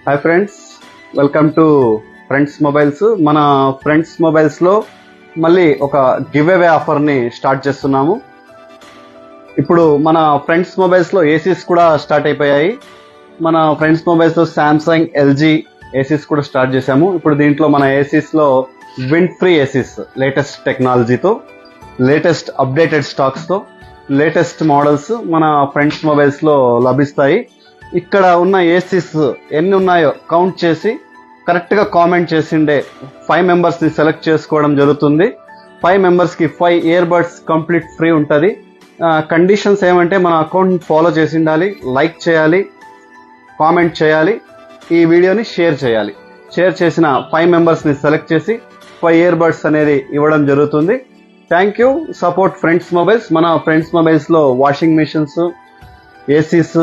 Hi friends, welcome to friends mobiles. మన friends మొబైల్స్లో మళ్ళీ ఒక గివ్ అవే ఆఫర్ని స్టార్ట్ చేస్తున్నాము. ఇప్పుడు మన ఫ్రెండ్స్ మొబైల్స్లో ఏసీస్ కూడా స్టార్ట్ అయిపోయాయి. మన ఫ్రెండ్స్ మొబైల్స్లో శాంసంగ్, ఎల్జీ ఏసీస్ కూడా స్టార్ట్ చేశాము. ఇప్పుడు దీంట్లో మన ఏసీస్లో విండ్ ఫ్రీ ఏసీస్ లేటెస్ట్ టెక్నాలజీతో, లేటెస్ట్ అప్డేటెడ్ స్టాక్స్తో, లేటెస్ట్ మోడల్స్ మన ఫ్రెండ్స్ మొబైల్స్లో లభిస్తాయి. ఇక్కడ ఉన్న ఏసీస్ ఎన్ని ఉన్నాయో కౌంట్ చేసి కరెక్ట్గా కామెంట్ చేసిండే 5 మెంబర్స్ని సెలెక్ట్ చేసుకోవడం జరుగుతుంది. 5 మెంబర్స్కి 5 ఇయర్ బడ్స్ కంప్లీట్ ఫ్రీ ఉంటుంది. కండిషన్స్ ఏమంటే మన అకౌంట్ ఫాలో చేసి ఉండాలి, లైక్ చేయాలి, కామెంట్ చేయాలి, ఈ వీడియోని షేర్ చేయాలి. షేర్ చేసిన 5 మెంబర్స్ని సెలెక్ట్ చేసి 5 ఇయర్ బడ్స్ అనేది ఇవ్వడం జరుగుతుంది. Thank you. Support friends mobiles. మన ఫ్రెండ్స్ మొబైల్స్లో వాషింగ్ మిషన్స్, ఏసీస్,